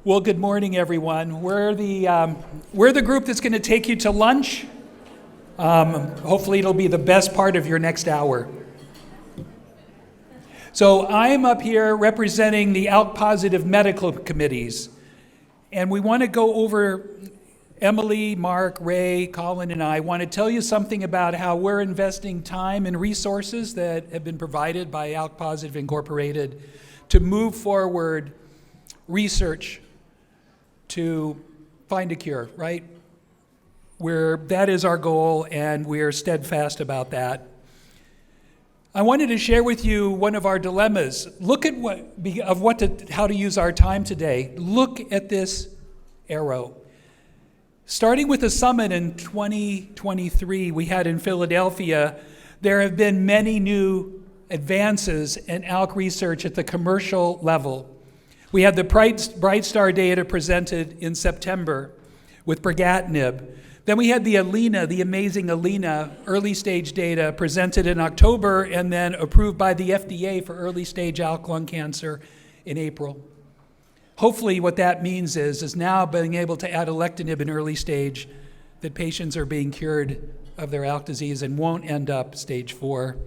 Well, good morning, everyone. We're the group that's going to take you to lunch. Hopefully, it'll be the best part of your next hour. So I'm up here representing the ALK Positive medical committees, and we want to go over. Emily, Mark, Ray, Colin, and I want to tell you something about how we're investing time and resources that have been provided by ALK Positive Incorporated to move forward research to find a cure, right? That is our goal, and we're steadfast about that. I wanted to share with you one of our dilemmas. Look at how to use our time today. Look at this arrow. Starting with the summit in 2023 we had in Philadelphia, there have been many new advances in ALK research at the commercial level. We had the Bright Star data presented in September with brigatinib. Then we had the amazing ALENA early stage data presented in October and then approved by the FDA for early stage ALK lung cancer in April. Hopefully what that means is now being able to add alectinib in early stage, that patients are being cured of their ALK disease and won't end up stage 4.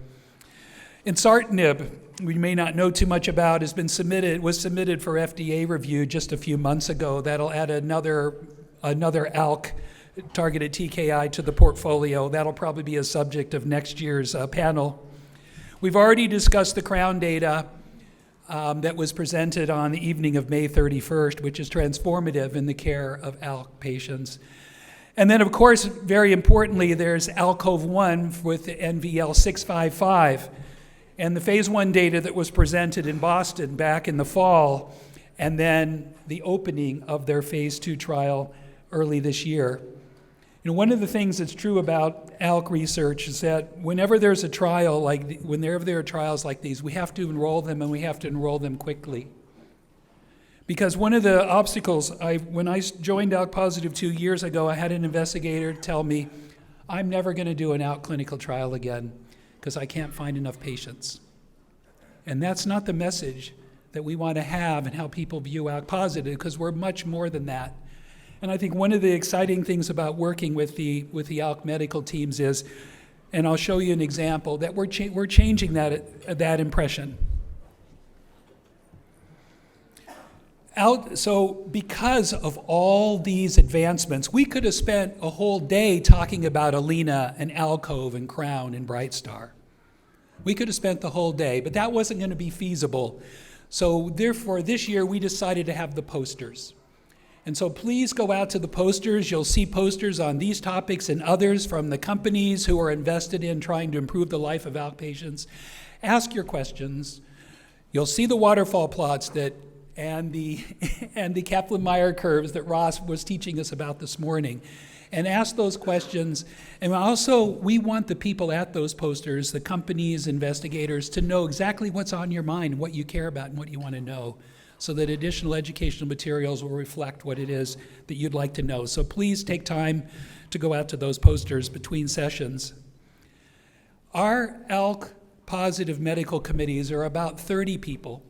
Ensartinib, we may not know too much about, was submitted for FDA review just a few months ago. That'll add another ALK targeted TKI to the portfolio. That'll probably be a subject of next year's panel. We've already discussed the CROWN data that was presented on the evening of May 31st, which is transformative in the care of ALK patients. And then, of course, very importantly, there's ALKOVE-1 with the NVL-655, and the phase 1 data that was presented in Boston back in the fall, and then the opening of their phase 2 trial early this year. You know, one of the things that's true about ALK research is that whenever there are trials like these, we have to enroll them, and we have to enroll them quickly. Because one of the obstacles, when I joined ALK Positive 2 years ago, I had an investigator tell me, I'm never going to do an ALK clinical trial again because I can't find enough patients. And that's not the message that we want to have and how people view ALK Positive, because we're much more than that. And I think one of the exciting things about working with the ALK medical teams is, and I'll show you an example, that we're changing that impression. So because of all these advancements, we could have spent a whole day talking about ALENA and ALKOVE and CROWN and Bright Star. We could have spent the whole day, but that wasn't going to be feasible. So therefore, this year we decided to have the posters. And so please go out to the posters. You'll see posters on these topics and others from the companies who are invested in trying to improve the life of ALK patients. Ask your questions. You'll see the waterfall plots and the Kaplan-Meier curves that Ross was teaching us about this morning. And ask those questions. And also, we want the people at those posters, the companies, investigators, to know exactly what's on your mind, what you care about, and what you want to know, so that additional educational materials will reflect what it is that you'd like to know. So please take time to go out to those posters between sessions. Our ALK Positive medical committees are about 30 people.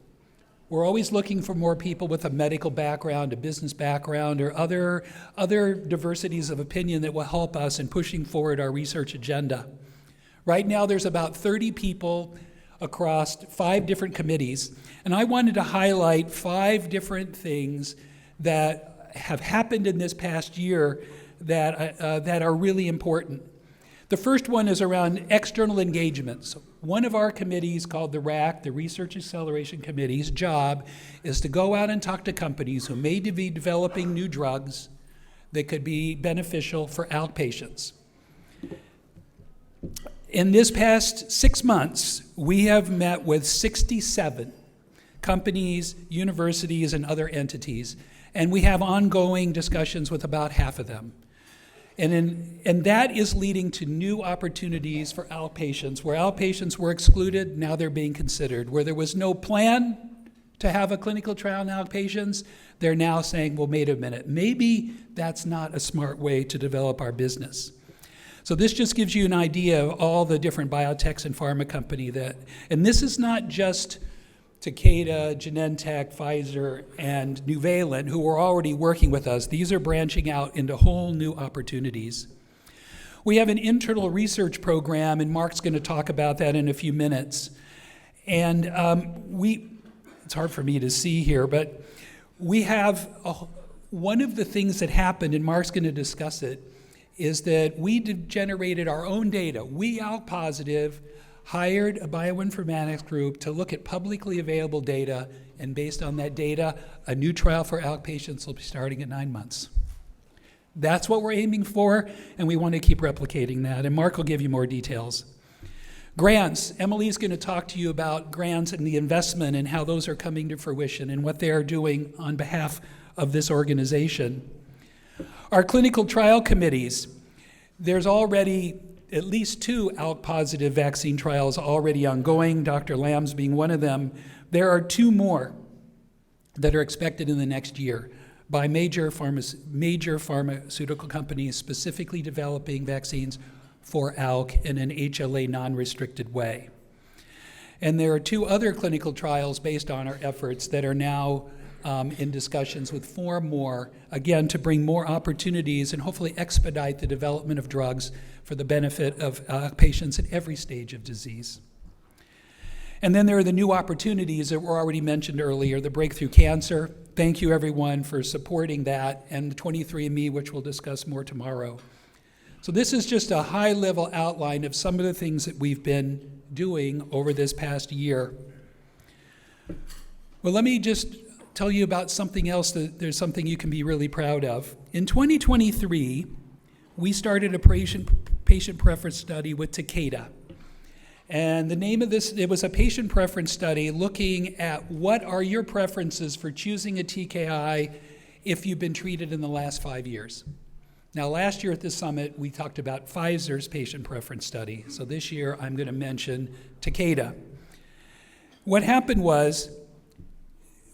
We're always looking for more people with a medical background, a business background, or other diversities of opinion that will help us in pushing forward our research agenda. Right now, there's about 30 people across 5 different committees, and I wanted to highlight 5 different things that have happened in this past year that are really important. The first one is around external engagements. One of our committees, called the RAC, the Research Acceleration Committee's job is to go out and talk to companies who may be developing new drugs that could be beneficial for ALK patients. In this past 6 months, we have met with 67 companies, universities, and other entities, and we have ongoing discussions with about half of them. And that is leading to new opportunities for ALK patients. Where ALK patients were excluded, now they're being considered. Where there was no plan to have a clinical trial in ALK patients, they're now saying, well, wait a minute, maybe that's not a smart way to develop our business. So this just gives you an idea of all the different biotechs and pharma company and this is not just Takeda, Genentech, Pfizer, and Nuvalent, who are already working with us. These are branching out into whole new opportunities. We have an internal research program, and Mark's going to talk about that in a few minutes. And it's hard for me to see here, but we have one of the things that happened, and Mark's going to discuss it, is that we generated our own data. We, ALK Positive, hired a bioinformatics group to look at publicly available data, and based on that data, a new trial for ALK patients will be starting at 9 months. That's what we're aiming for, and we want to keep replicating that, and Mark will give you more details. Grants. Emily's going to talk to you about grants and the investment and how those are coming to fruition and what they are doing on behalf of this organization. Our clinical trial committees. There's already at least 2 ALK positive vaccine trials already ongoing, Dr. Lamb's being one of them. There are 2 more that are expected in the next year by major pharmaceutical companies specifically developing vaccines for ALK in an HLA non-restricted way. And there are 2 other clinical trials based on our efforts that are now in discussions with 4 more, again, to bring more opportunities and hopefully expedite the development of drugs for the benefit of patients at every stage of disease. And then there are the new opportunities that were already mentioned earlier, the breakthrough cancer. Thank you, everyone, for supporting that, and the 23andMe, which we'll discuss more tomorrow. So this is just a high-level outline of some of the things that we've been doing over this past year. Well, let me just tell you about something else that there's something you can be really proud of. In 2023, we started a patient preference study with Takeda. And the name of this, it was a patient preference study looking at what are your preferences for choosing a TKI if you've been treated in the last 5 years. Now, last year at the summit, we talked about Pfizer's patient preference study. So this year, I'm going to mention Takeda. What happened was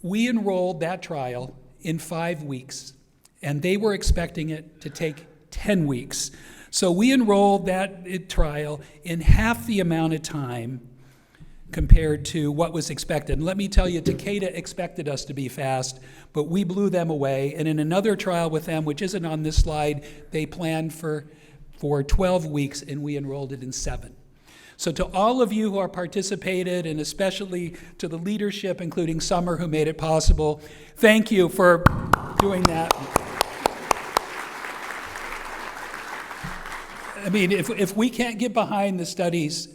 we enrolled that trial in 5 weeks, and they were expecting it to take 10 weeks. So we enrolled that trial in half the amount of time compared to what was expected. And let me tell you, Takeda expected us to be fast, but we blew them away. And in another trial with them, which isn't on this slide, they planned for 12 weeks, and we enrolled it in 7. So to all of you who are participated, and especially to the leadership, including Summer, who made it possible, thank you for doing that. I mean, if we can't get behind the studies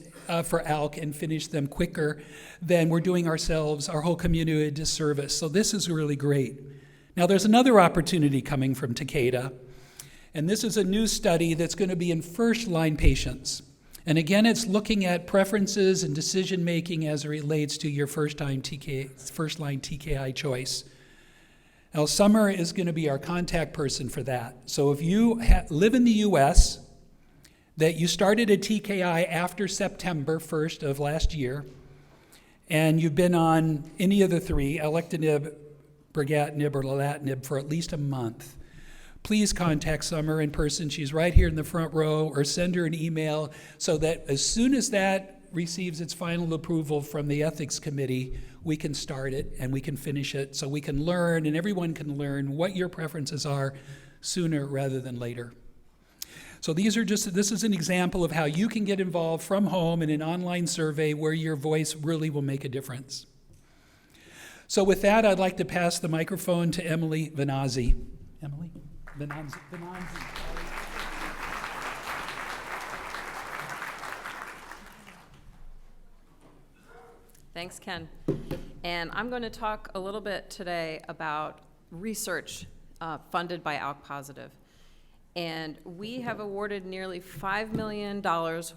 for ALK and finish them quicker, then we're doing ourselves, our whole community, a disservice. So this is really great. Now, there's another opportunity coming from Takeda, and this is a new study that's going to be in first-line patients. And again, it's looking at preferences and decision-making as it relates to your first-line TKI choice. Now, Summer is going to be our contact person for that. So if you live in the U.S., that you started a TKI after September 1st of last year, and you've been on any of the 3, alectinib, brigatinib, or lorlatinib, for at least a month, please contact Summer in person. She's right here in the front row, or send her an email so that as soon as that receives its final approval from the ethics committee, we can start it and we can finish it so we can learn, and everyone can learn what your preferences are sooner rather than later. So this is an example of how you can get involved from home in an online survey where your voice really will make a difference. So with that, I'd like to pass the microphone to Emily Venazzi. Emily Venazzi. Thanks, Ken. And I'm going to talk a little bit today about research funded by ALK Positive. And we have awarded nearly $5 million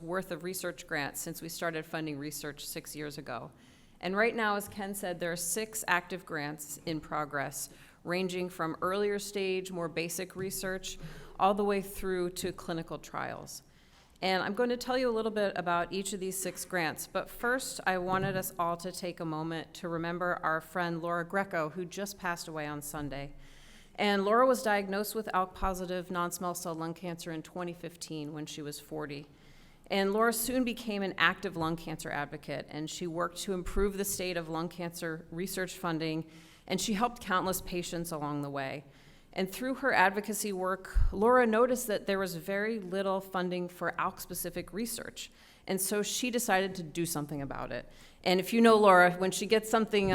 worth of research grants since we started funding research 6 years ago. And right now, as Ken said, there are 6 active grants in progress, ranging from earlier stage, more basic research, all the way through to clinical trials. And I'm going to tell you a little bit about each of these 6 grants. But first, I wanted us all to take a moment to remember our friend Laura Greco, who just passed away on Sunday. And Laura was diagnosed with ALK-positive non-small cell lung cancer in 2015 when she was 40. And Laura soon became an active lung cancer advocate, and she worked to improve the state of lung cancer research funding, and she helped countless patients along the way. And through her advocacy work, Laura noticed that there was very little funding for ALK-specific research, and so she decided to do something about it. And if you know Laura, when she gets something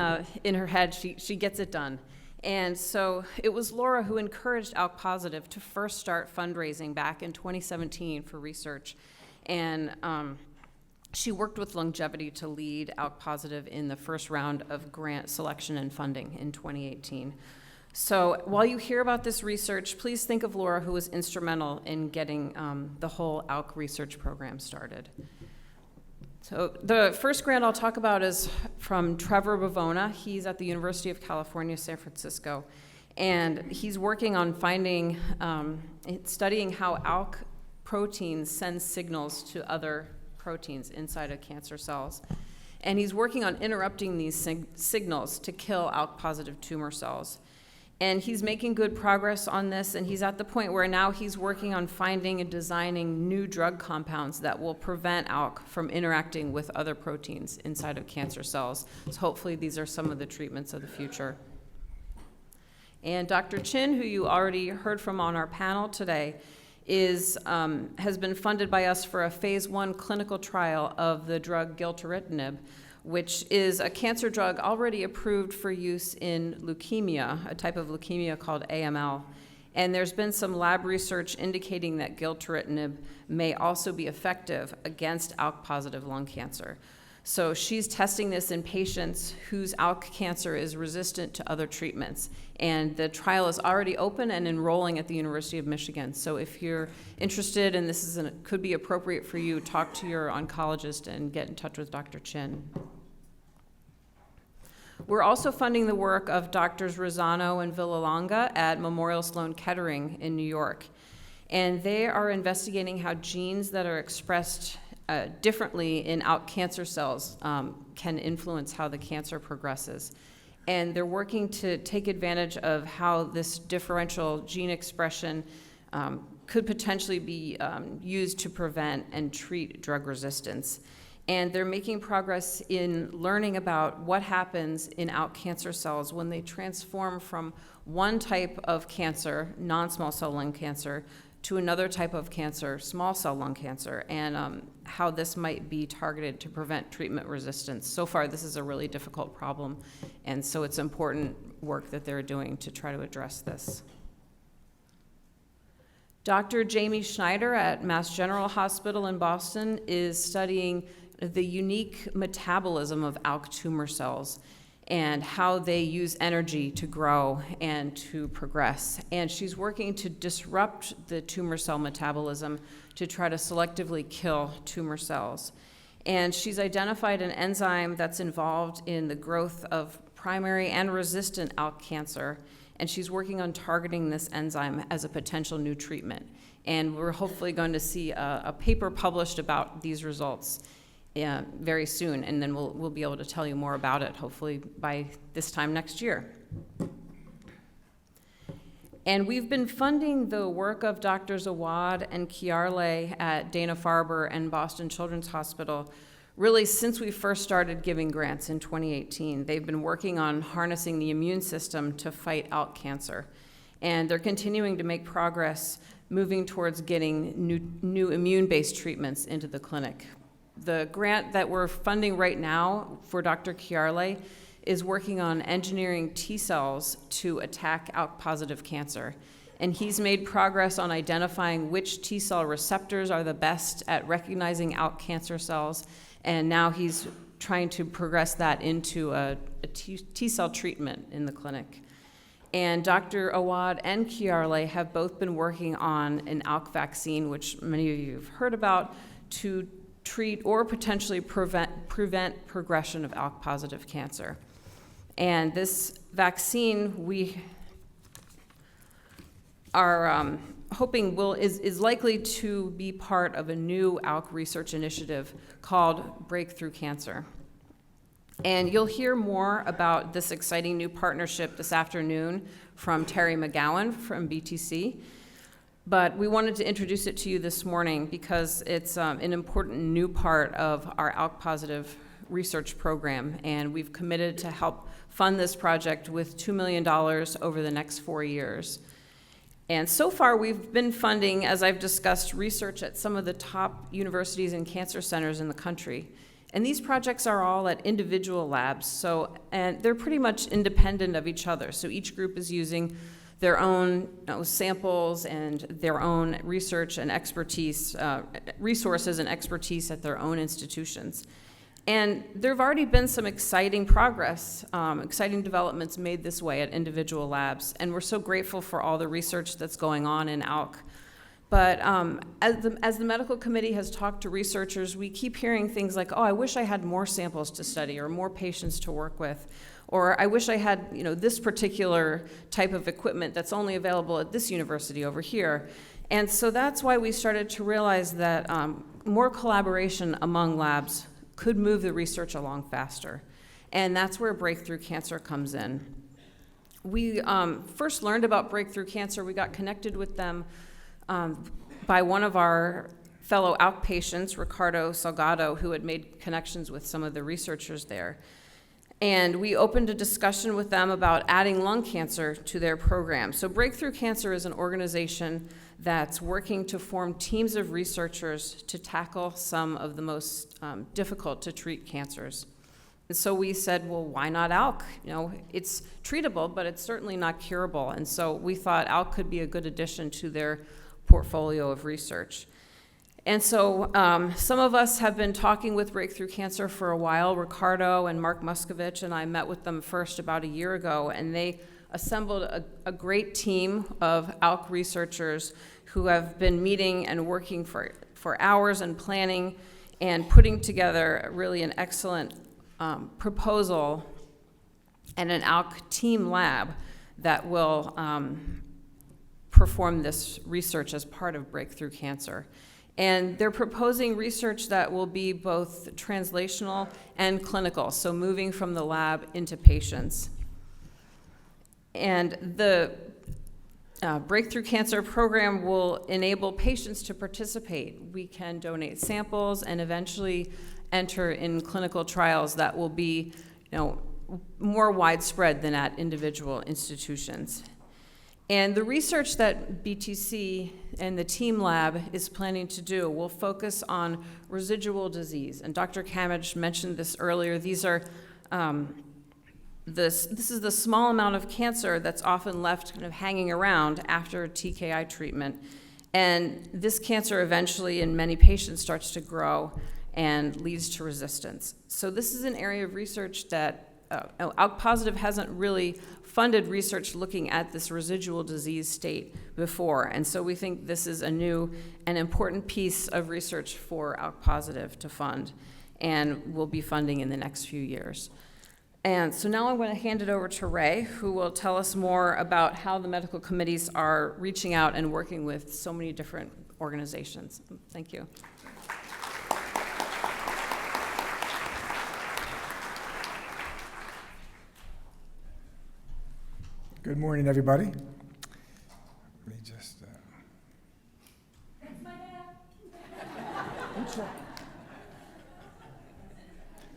in her head, she gets it done. And so it was Laura who encouraged ALK Positive to first start fundraising back in 2017 for research. And she worked with Longevity to lead ALK Positive in the first round of grant selection and funding in 2018. So while you hear about this research, please think of Laura, who was instrumental in getting the whole ALK research program started. So the first grant I'll talk about is from Trevor Bavona. He's at the University of California, San Francisco, and he's working on studying how ALK proteins send signals to other proteins inside of cancer cells. And he's working on interrupting these signals to kill ALK-positive tumor cells. And he's making good progress on this, and he's at the point where now he's working on finding and designing new drug compounds that will prevent ALK from interacting with other proteins inside of cancer cells. So hopefully these are some of the treatments of the future. And Dr. Chin, who you already heard from on our panel today, has been funded by us for a phase 1 clinical trial of the drug gilteritinib, which is a cancer drug already approved for use in leukemia, a type of leukemia called AML. And there's been some lab research indicating that gilteritinib may also be effective against ALK-positive lung cancer. So she's testing this in patients whose ALK cancer is resistant to other treatments. And the trial is already open and enrolling at the University of Michigan. So if you're interested and this could be appropriate for you, talk to your oncologist and get in touch with Dr. Chin. We're also funding the work of Drs. Rosano and Villalonga at Memorial Sloan Kettering in New York. And they are investigating how genes that are expressed differently in ALK cancer cells can influence how the cancer progresses. And they're working to take advantage of how this differential gene expression could potentially be used to prevent and treat drug resistance. And they're making progress in learning about what happens in ALK cancer cells when they transform from one type of cancer, non-small cell lung cancer, to another type of cancer, small cell lung cancer, and how this might be targeted to prevent treatment resistance. So far, this is a really difficult problem, and so it's important work that they're doing to try to address this. Dr. Jamie Schneider at Mass General Hospital in Boston is studying the unique metabolism of ALK tumor cells and how they use energy to grow and to progress. And she's working to disrupt the tumor cell metabolism to try to selectively kill tumor cells. And she's identified an enzyme that's involved in the growth of primary and resistant ALK cancer, and she's working on targeting this enzyme as a potential new treatment. And we're hopefully going to see a paper published about these results very soon, and then we'll be able to tell you more about it, hopefully by this time next year. And we've been funding the work of Drs. Awad and Chiarle at Dana-Farber and Boston Children's Hospital really since we first started giving grants in 2018. They've been working on harnessing the immune system to fight ALK cancer. And they're continuing to make progress moving towards getting new immune-based treatments into the clinic. The grant that we're funding right now for Dr. Chiarle is working on engineering T cells to attack ALK-positive cancer. And he's made progress on identifying which T cell receptors are the best at recognizing ALK cancer cells, and now he's trying to progress that into a T cell treatment in the clinic. And Dr. Awad and Chiarle have both been working on an ALK vaccine, which many of you have heard about, to treat or potentially prevent progression of ALK-positive cancer. And this vaccine, we are hoping is likely to be part of a new ALK research initiative called Breakthrough Cancer. And you'll hear more about this exciting new partnership this afternoon from Terry McGowan from BTC. But we wanted to introduce it to you this morning because it's an important new part of our ALK Positive research program, and we've committed to help fund this project with $2 million over the next 4 years. And so far, we've been funding, as I've discussed, research at some of the top universities and cancer centers in the country. And these projects are all at individual labs, and they're pretty much independent of each other. So each group is using their own samples and their own research and expertise, resources and expertise at their own institutions. And there have already been some exciting progress, exciting developments made this way at individual labs, and we're so grateful for all the research that's going on in ALK. But as the medical committee has talked to researchers, we keep hearing things like, oh, I wish I had more samples to study or more patients to work with, or I wish I had this particular type of equipment that's only available at this university over here. And so that's why we started to realize that more collaboration among labs could move the research along faster. And that's where Breakthrough Cancer comes in. We first learned about Breakthrough Cancer. We got connected with them by one of our fellow ALK patients, Ricardo Salgado, who had made connections with some of the researchers there. And we opened a discussion with them about adding lung cancer to their program. So Breakthrough Cancer is an organization that's working to form teams of researchers to tackle some of the most difficult to treat cancers. And so we said, well, why not ALK? It's treatable, but it's certainly not curable. And so we thought ALK could be a good addition to their portfolio of research. And so some of us have been talking with Breakthrough Cancer for a while. Ricardo and Mark Muscovich and I met with them first about a year ago, and they assembled a great team of ALK researchers who have been meeting and working for hours and planning and putting together really an excellent proposal and an ALK team lab that will perform this research as part of Breakthrough Cancer. And they're proposing research that will be both translational and clinical, so moving from the lab into patients. And the Breakthrough Cancer program will enable patients to participate. We can donate samples and eventually enter in clinical trials that will be more widespread than at individual institutions. And the research that BTC and the team lab is planning to do will focus on residual disease. And Dr. Kamich mentioned this earlier. These are this is the small amount of cancer that's often left kind of hanging around after TKI treatment. And this cancer eventually in many patients starts to grow and leads to resistance. So this is an area of research that ALK Positive hasn't really funded research looking at this residual disease state before. And so we think this is a new and important piece of research for ALK Positive to fund, and we'll be funding in the next few years. And so now I'm going to hand it over to Ray, who will tell us more about how the medical committees are reaching out and working with so many different organizations. Thank you. Good morning, everybody. Let me just.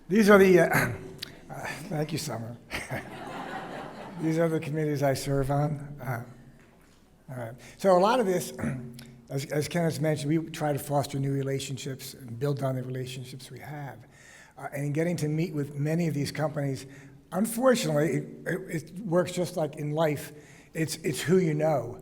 These are the. Thank you, Summer. These are the committees I serve on. All right. So a lot of this, as Kenneth mentioned, we try to foster new relationships and build on the relationships we have. And getting to meet with many of these companies, unfortunately, it works just like in life. It's who you know.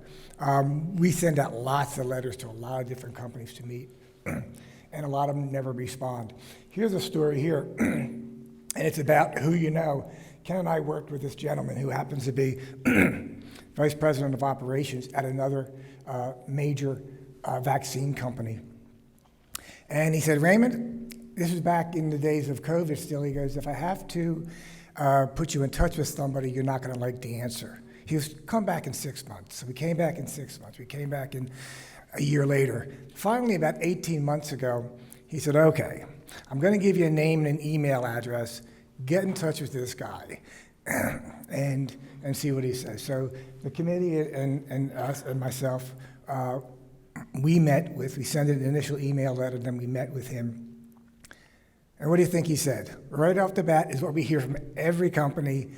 We send out lots of letters to a lot of different companies to meet, and a lot of them never respond. Here's a story here, and it's about who you know. Ken and I worked with this gentleman who happens to be vice president of operations at another major vaccine company. And he said, Raymond, this was back in the days of COVID still. He goes, if I have to put you in touch with somebody, you're not going to like the answer. He was, come back in 6 months. So we came back in 6 months. We came back in a year later. Finally, about 18 months ago, he said, okay, I'm going to give you a name and an email address. Get in touch with this guy and see what he says. So the committee and us and myself we sent an initial email letter, then we met with him. And what do you think he said? Right off the bat is what we hear from every company.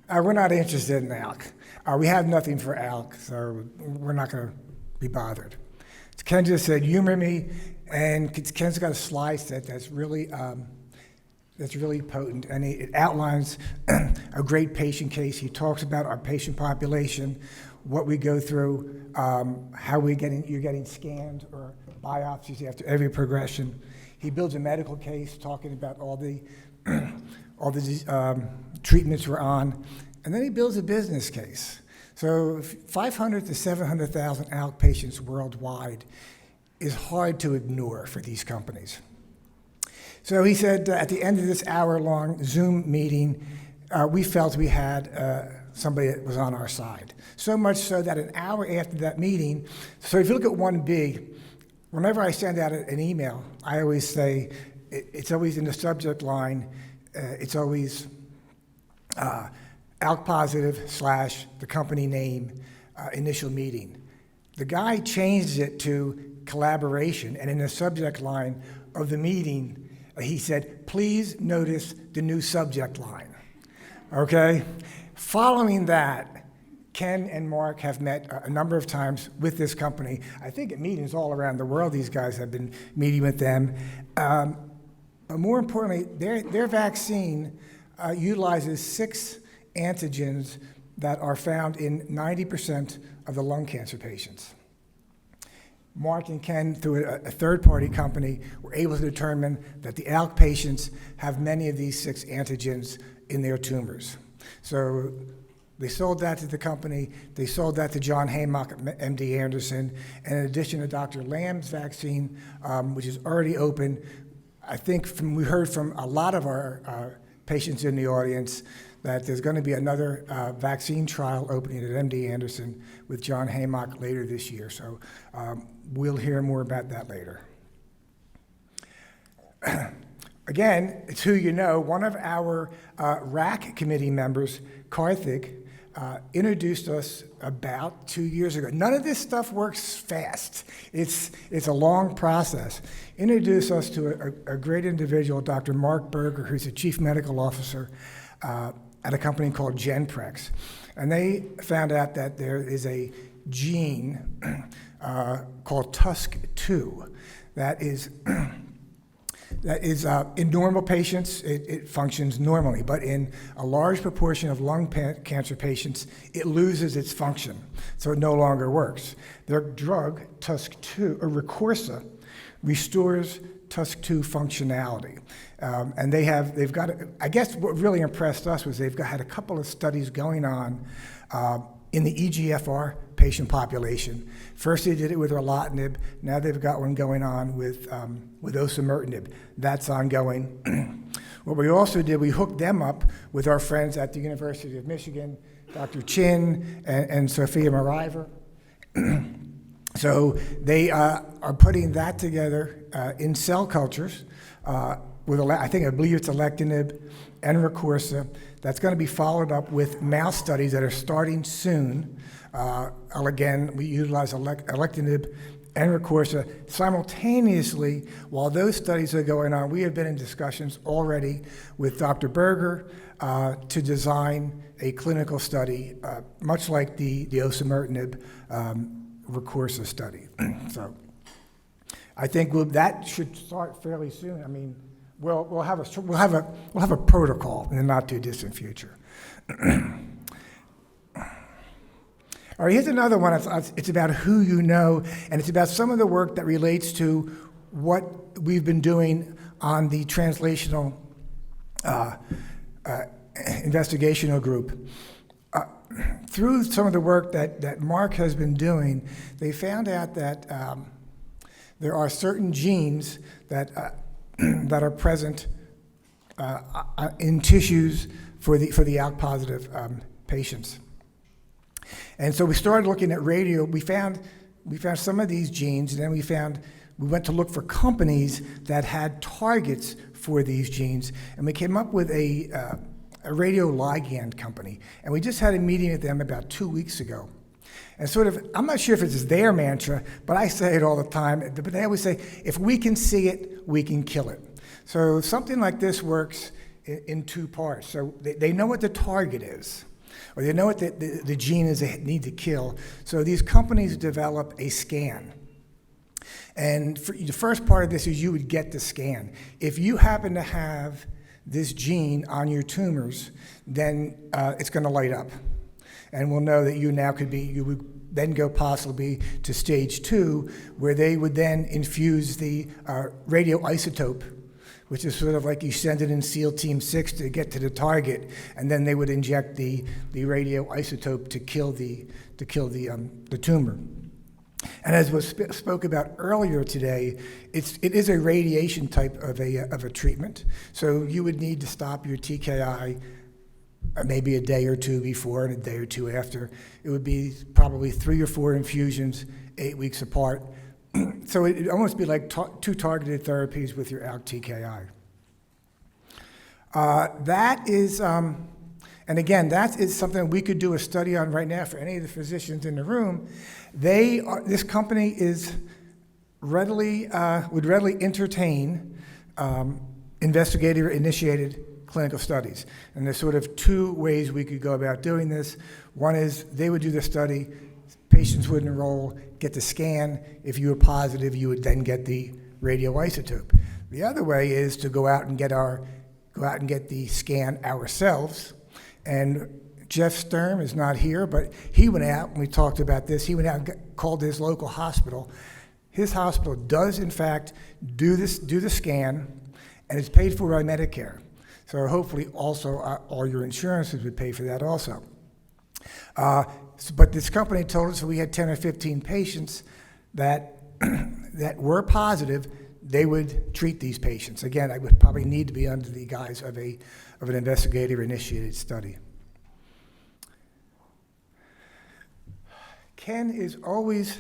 We're not interested in ALK. We have nothing for ALK, so we're not going to be bothered. Ken just said, humor me, and Ken's got a slide set that's really potent, and it outlines a great patient case. He talks about our patient population, what we go through, how you're getting scanned or biopsies after every progression. He builds a medical case talking about all the treatments we're on, and then he builds a business case. So 500 to 700,000 ALK patients worldwide is hard to ignore for these companies. So he said at the end of this hour-long Zoom meeting, we felt we had somebody that was on our side. So much so that an hour after that meeting, so if you look at one big, whenever I send out an email, I always say, it's always in the subject line, it's always ALK Positive / the company name, initial meeting. The guy changed it to collaboration, and in the subject line of the meeting, he said, please notice the new subject line, okay? Following that, Ken and Mark have met a number of times with this company. I think at meetings all around the world, these guys have been meeting with them. But more importantly, their vaccine utilizes 6 antigens that are found in 90% of the lung cancer patients. Mark and Ken, through a third-party company, were able to determine that the ALK patients have many of these 6 antigens in their tumors. So they sold that to the company. They sold that to John Haymock at MD Anderson. And in addition to Dr. Lamb's vaccine, which is already open, I think we heard from a lot of our patients in the audience that there's going to be another vaccine trial opening at MD Anderson with John Haymock later this year. So we'll hear more about that later. Again, it's who you know. One of our RAC committee members, Karthik, introduced us about 2 years ago. None of this stuff works fast. It's a long process. Introduced us to a great individual, Dr. Mark Berger, who's the chief medical officer at a company called Genprex. And they found out that there is a gene called TUSC2 that is in normal patients, it functions normally, but in a large proportion of lung cancer patients, it loses its function, so it no longer works. Their drug, TUSC2, or Recorsa, restores TUSC2 functionality. And they've got, I guess what really impressed us was they've had a couple of studies going on in the EGFR patient population. First they did it with erlotinib, now they've got one going on with osimertinib. That's ongoing. What we also did, we hooked them up with our friends at the University of Michigan, Dr. Chin and Sophia Mariver. So they are putting that together in cell cultures with, I believe it's alectinib and Recorsa. That's going to be followed up with mouse studies that are starting soon. Again, we utilize alectinib and Recorsa. Simultaneously, while those studies are going on, we have been in discussions already with Dr. Berger to design a clinical study, much like the osimertinib Recorsa study. So I think that should start fairly soon. I mean, we'll have a protocol in the not too distant future. All right, here's another one. It's about who you know, and it's about some of the work that relates to what we've been doing on the translational investigational group. Through some of the work that Mark has been doing, they found out that there are certain genes that are present in tissues for the ALK positive patients. And so we started looking at radio. We found some of these genes, and then we went to look for companies that had targets for these genes, and we came up with a radioligand company. And we just had a meeting with them about 2 weeks ago. And sort of, I'm not sure if it's their mantra, but I say it all the time. But they always say, if we can see it, we can kill it. So something like this works in two parts. So they know what the target is, or they know what the gene is they need to kill. So these companies develop a scan. And the first part of this is you would get the scan. If you happen to have this gene on your tumors, then it's going to light up. And we'll know that you would then go possibly to stage 2, where they would then infuse the radioisotope, which is sort of like you send it in SEAL Team 6 to get to the target, and then they would inject the radioisotope to kill the tumor. And as was spoke about earlier today, it is a radiation type of a treatment. So you would need to stop your TKI maybe a day or two before and a day or two after. It would be probably 3 or 4 infusions, 8 weeks apart. So it'd almost be like 2 targeted therapies with your ALK TKI. That is, and again, that is something we could do a study on right now for any of the physicians in the room. This company is would readily entertain investigator-initiated clinical studies. And there's sort of 2 ways we could go about doing this. One is they would do the study, patients would enroll, get the scan. If you were positive, you would then get the radioisotope. The other way is to go out and get the scan ourselves. And Jeff Sturm is not here, but he went out, and we talked about this, he went out and called his local hospital. His hospital does, in fact, do the scan, and it's paid for by Medicare. So hopefully also all your insurances would pay for that also. But this company told us that we had 10 or 15 patients that were positive, they would treat these patients. Again, I would probably need to be under the guise of an investigator-initiated study. Ken is always,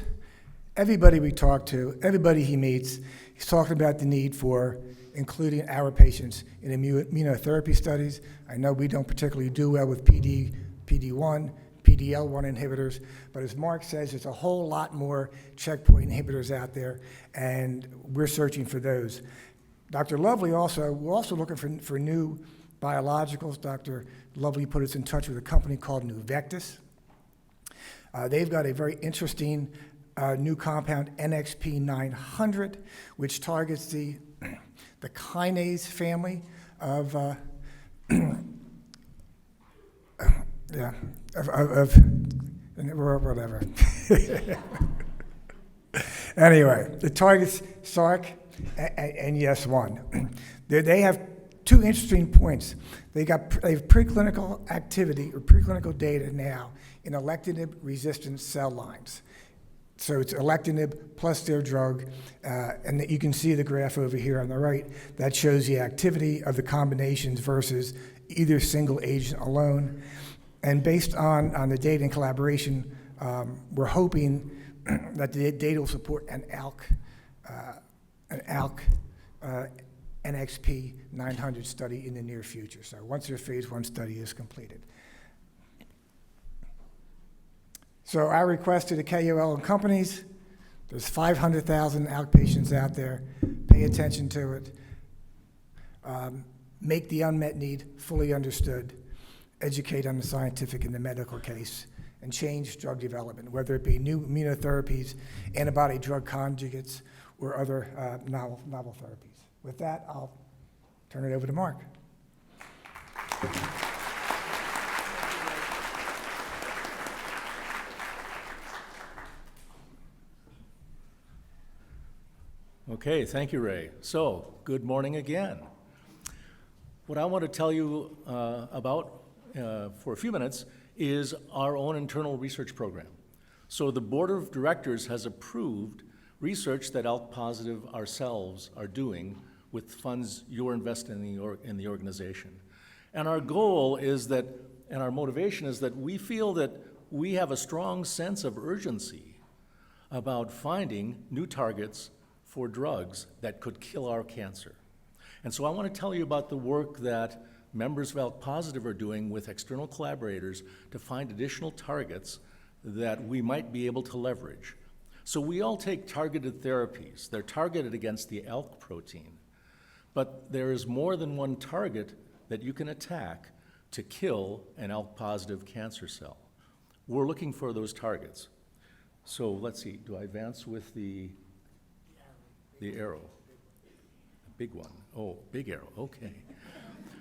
everybody we talk to, everybody he meets, he's talking about the need for including our patients in immunotherapy studies. I know we don't particularly do well with PD-1, PD-L1 inhibitors, but as Mark says, there's a whole lot more checkpoint inhibitors out there, and we're searching for those. Dr. Lovely we're also looking for new biologicals. Dr. Lovely put us in touch with a company called Nuvectis. They've got a very interesting new compound, NXP900, which targets the kinase family of whatever. Anyway, it targets SARC and YES1. They have 2 interesting points. They have preclinical activity or preclinical data now in alectinib-resistant cell lines. So it's alectinib plus their drug, and that you can see the graph over here on the right that shows the activity of the combinations versus either single agent alone. And based on the data and collaboration, we're hoping that the data will support an ALK NXP 900 study in the near future. So once their phase 1 study is completed. So our request to the KOL and companies, there's 500,000 ALK patients out there. Pay attention to it. Make the unmet need fully understood. Educate on the scientific and the medical case, and change drug development, whether it be new immunotherapies, antibody drug conjugates, or other novel therapies. With that, I'll turn it over to Mark. Okay, thank you, Ray. So, good morning again. What I want to tell you about for a few minutes is our own internal research program. So the board of directors has approved research that ALK Positive ourselves are doing with funds you're investing in the organization. And our goal is that, and our motivation is that we feel that we have a strong sense of urgency about finding new targets for drugs that could kill our cancer. And so I want to tell you about the work that members of ALK Positive are doing with external collaborators to find additional targets that we might be able to leverage. So we all take targeted therapies. They're targeted against the ALK protein. But there is more than one target that you can attack to kill an ALK-positive cancer cell. We're looking for those targets. So let's see, do I advance with the arrow? A big one. Oh, big arrow, okay.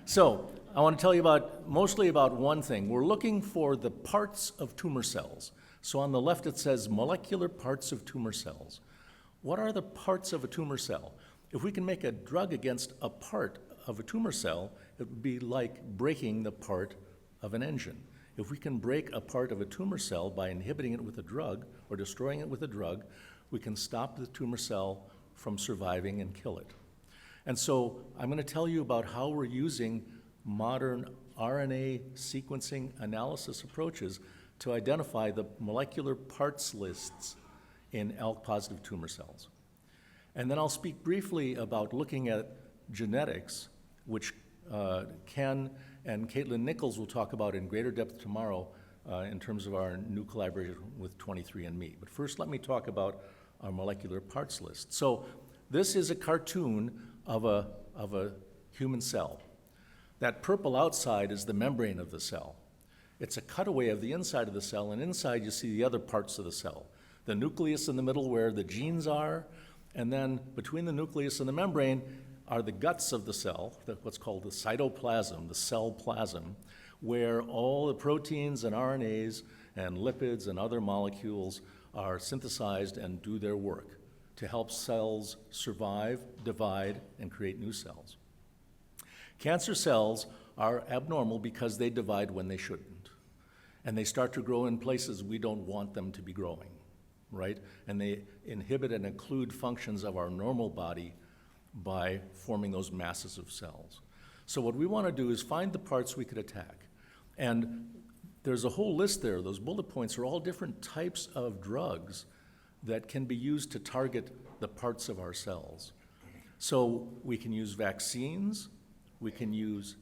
So I want to tell you mostly about one thing. We're looking for the parts of tumor cells. So on the left it says molecular parts of tumor cells. What are the parts of a tumor cell? If we can make a drug against a part of a tumor cell, it would be like breaking the part of an engine. If we can break a part of a tumor cell by inhibiting it with a drug or destroying it with a drug, we can stop the tumor cell from surviving and kill it. And so I'm going to tell you about how we're using modern RNA sequencing analysis approaches to identify the molecular parts lists in ALK-positive tumor cells. And then I'll speak briefly about looking at genetics, which Ken and Caitlin Nichols will talk about in greater depth tomorrow in terms of our new collaboration with 23andMe. But first, let me talk about our molecular parts list. So this is a cartoon of a human cell. That purple outside is the membrane of the cell. It's a cutaway of the inside of the cell, and inside you see the other parts of the cell. The nucleus in the middle where the genes are, and then between the nucleus and the membrane are the guts of the cell, what's called the cytoplasm, the cell plasm, where all the proteins and RNAs and lipids and other molecules are synthesized and do their work to help cells survive, divide, and create new cells. Cancer cells are abnormal because they divide when they shouldn't. And they start to grow in places we don't want them to be growing, right? And they inhibit and occlude functions of our normal body by forming those masses of cells. So what we want to do is find the parts we could attack. And there's a whole list there. Those bullet points are all different types of drugs that can be used to target the parts of our cells. So we can use vaccines, we can use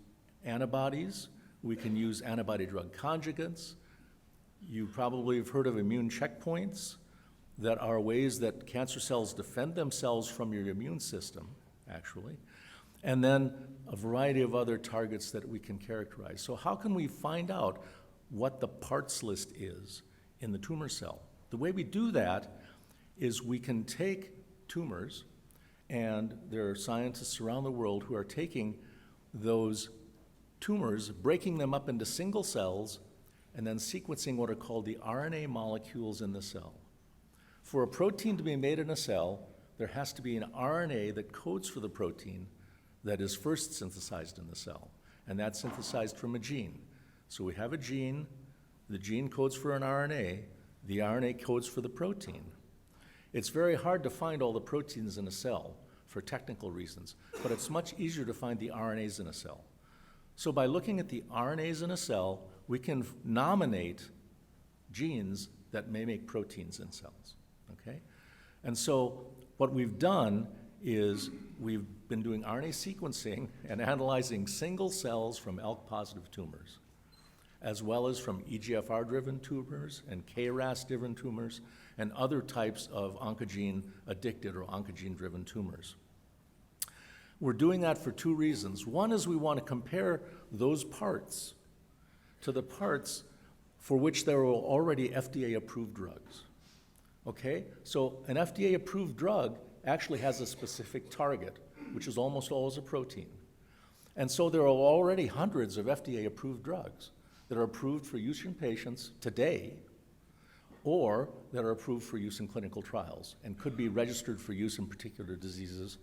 antibodies, we can use antibody-drug conjugates. You probably have heard of immune checkpoints that are ways that cancer cells defend themselves from your immune system, actually. And then a variety of other targets that we can characterize. So how can we find out what the parts list is in the tumor cell? The way we do that is we can take tumors, and there are scientists around the world who are taking those tumors, breaking them up into single cells, and then sequencing what are called the RNA molecules in the cell. For a protein to be made in a cell, there has to be an RNA that codes for the protein that is first synthesized in the cell, and that's synthesized from a gene. So we have a gene, the gene codes for an RNA, the RNA codes for the protein. It's very hard to find all the proteins in a cell for technical reasons, but it's much easier to find the RNAs in a cell. So by looking at the RNAs in a cell, we can nominate genes that may make proteins in cells, okay? And so what we've done is we've been doing RNA sequencing and analyzing single cells from ALK-positive tumors, as well as from EGFR-driven tumors and KRAS-driven tumors and other types of oncogene-addicted or oncogene-driven tumors. We're doing that for two reasons. One is we want to compare those parts to the parts for which there are already FDA-approved drugs. Okay? So an FDA-approved drug actually has a specific target, which is almost always a protein. And so there are already hundreds of FDA-approved drugs that are approved for use in patients today, or that are approved for use in clinical trials and could be registered for use in particular diseases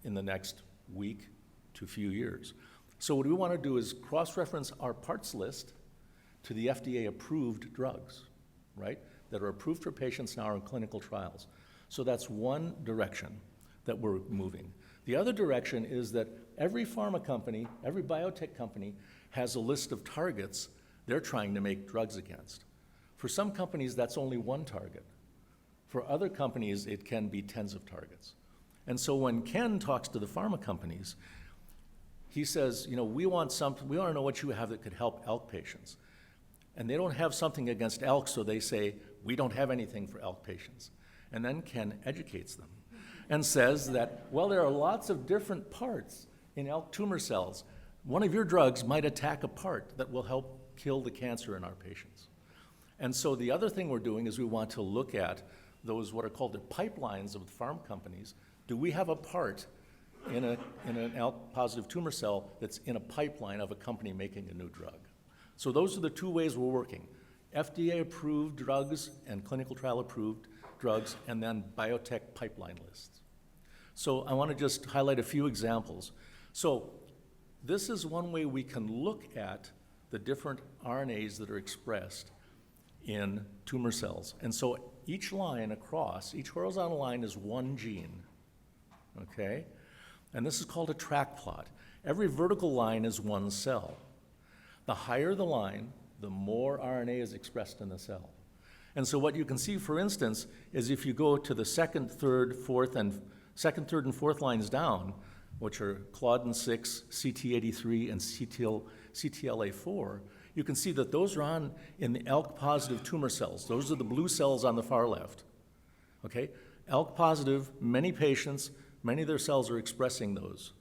in the next week to few years. So what we want to do is cross-reference our parts list to the FDA-approved drugs, right, that are approved for patients now in clinical trials. So that's one direction that we're moving. The other direction is that every pharma company, every biotech company has a list of targets they're trying to make drugs against. For some companies, that's only one target. For other companies, it can be tens of targets. And so when Ken talks to the pharma companies, he says, you know, we want to know what you have that could help ALK patients. and they don't have something against ALK, so they say, we don't have anything for ALK patients. And then Ken educates them and says that, well, there are lots of different parts in ALK tumor cells. One of your drugs might attack a part that will help kill the cancer in our patients. And so the other thing we're doing is we want to look at those, what are called the pipelines of the pharma companies. Do we have a part in an ALK positive tumor cell that's in a pipeline of a company making a new drug? So those are the two ways we're working. FDA-approved drugs and clinical trial-approved drugs, and then biotech pipeline lists. So I want to just highlight a few examples. So this is one way we can look at the different RNAs that are expressed in tumor cells. And so each line across, each horizontal line is one gene, okay? And this is called a track plot. Every vertical line is one cell. The higher the line, the more RNA is expressed in the cell. And so what you can see, for instance, is if you go to the second, third, and fourth lines down, which are Claudin 6, CT83, and CTLA4, you can see that those are on in the ALK positive tumor cells. Those are the blue cells on the far left. Okay? ALK positive, many patients, many of their cells are expressing those.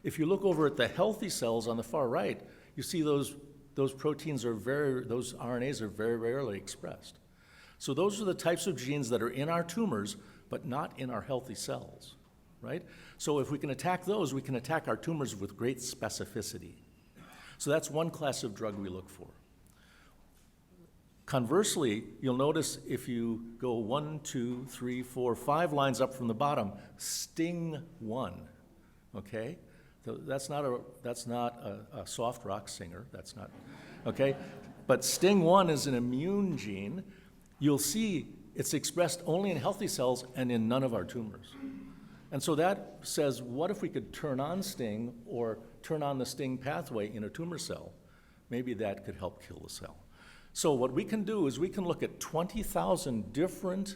If you look over at the healthy cells on the far right, you see those RNAs are very rarely expressed. So those are the types of genes that are in our tumors, but not in our healthy cells, right? So if we can attack those, we can attack our tumors with great specificity. So that's one class of drug we look for. Conversely, you'll notice if you go 1, 2, 3, 4, 5 lines up from the bottom, sting 1, okay? So that's not a soft rock singer, that's not, okay? But sting 1 is an immune gene. You'll see it's expressed only in healthy cells and in none of our tumors. And so that says, what if we could turn on sting or turn on the sting pathway in a tumor cell? Maybe that could help kill the cell. So what we can do is we can look at 20,000 different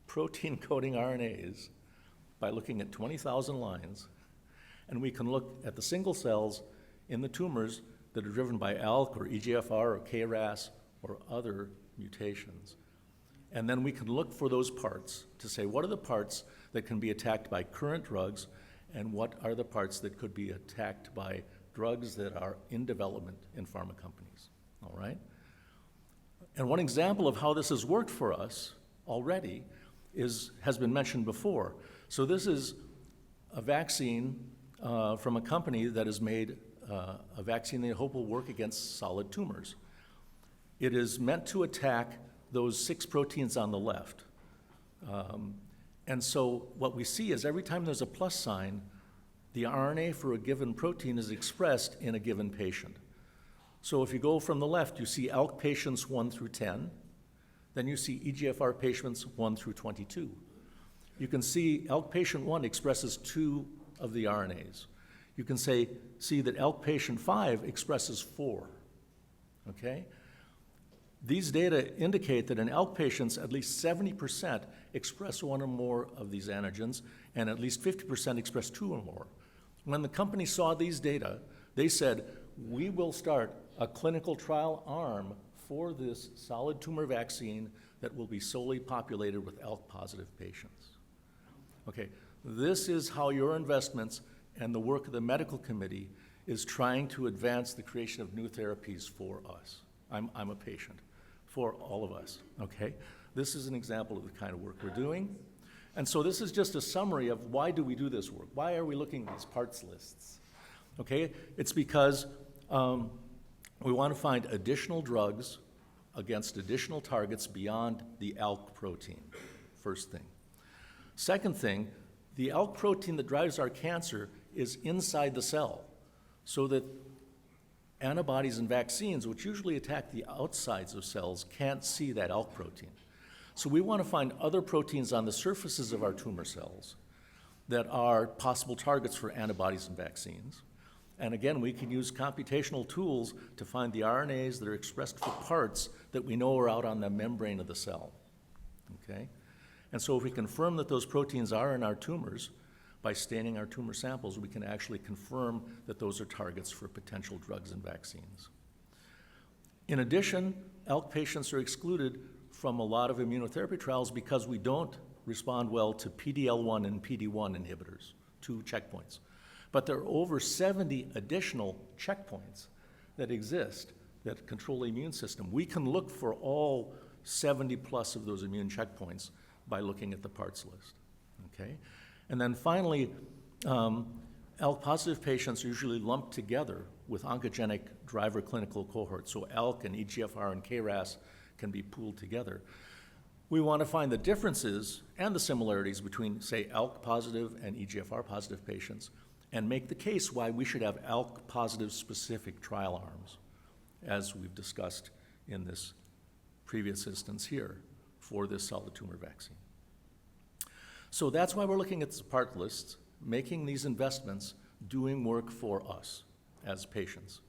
protein-coding RNAs by looking at 20,000 lines, and we can look at the single cells in the tumors that are driven by ALK or EGFR or KRAS or other mutations. And then we can look for those parts to say, what are the parts that can be attacked by current drugs, and what are the parts that could be attacked by drugs that are in development in pharma companies, all right? And one example of how this has worked for us already has been mentioned before. So this is a vaccine from a company that has made a vaccine they hope will work against solid tumors. It is meant to attack those 6 proteins on the left. And so what we see is every time there's a plus sign, the RNA for a given protein is expressed in a given patient. So if you go from the left, you see ALK patients 1 through 10. Then you see EGFR patients 1 through 22. You can see ALK patient 1 expresses 2 of the RNAs. You can see that ALK patient 5 expresses 4, okay? These data indicate that in ALK patients, at least 70% express 1 or more of these antigens, and at least 50% express 2 or more. When the company saw these data, they said, we will start a clinical trial arm for this solid tumor vaccine that will be solely populated with ALK positive patients. Okay, this is how your investments and the work of the medical committee is trying to advance the creation of new therapies for us. I'm a patient, for all of us, okay? This is an example of the kind of work we're doing. And so this is just a summary of why do we do this work? Why are we looking at these parts lists? Okay, it's because we want to find additional drugs against additional targets beyond the ALK protein, first thing. Second thing, the ALK protein that drives our cancer is inside the cell, so that antibodies and vaccines, which usually attack the outsides of cells, can't see that ALK protein. So we want to find other proteins on the surfaces of our tumor cells that are possible targets for antibodies and vaccines. And again, we can use computational tools to find the RNAs that are expressed for parts that we know are out on the membrane of the cell, okay? And so if we confirm that those proteins are in our tumors, by staining our tumor samples, we can actually confirm that those are targets for potential drugs and vaccines. In addition, ALK patients are excluded from a lot of immunotherapy trials because we don't respond well to PD-L1 and PD-1 inhibitors, 2 checkpoints. But there are over 70 additional checkpoints that exist that control the immune system. We can look for all 70 plus of those immune checkpoints by looking at the parts list, okay? And then finally, ALK positive patients are usually lumped together with oncogenic driver clinical cohorts. So ALK and EGFR and KRAS can be pooled together. We want to find the differences and the similarities between, say, ALK positive and EGFR positive patients and make the case why we should have ALK positive specific trial arms, as we've discussed in this previous instance here for this solid tumor vaccine. So that's why we're looking at the part lists, making these investments, doing work for us as patients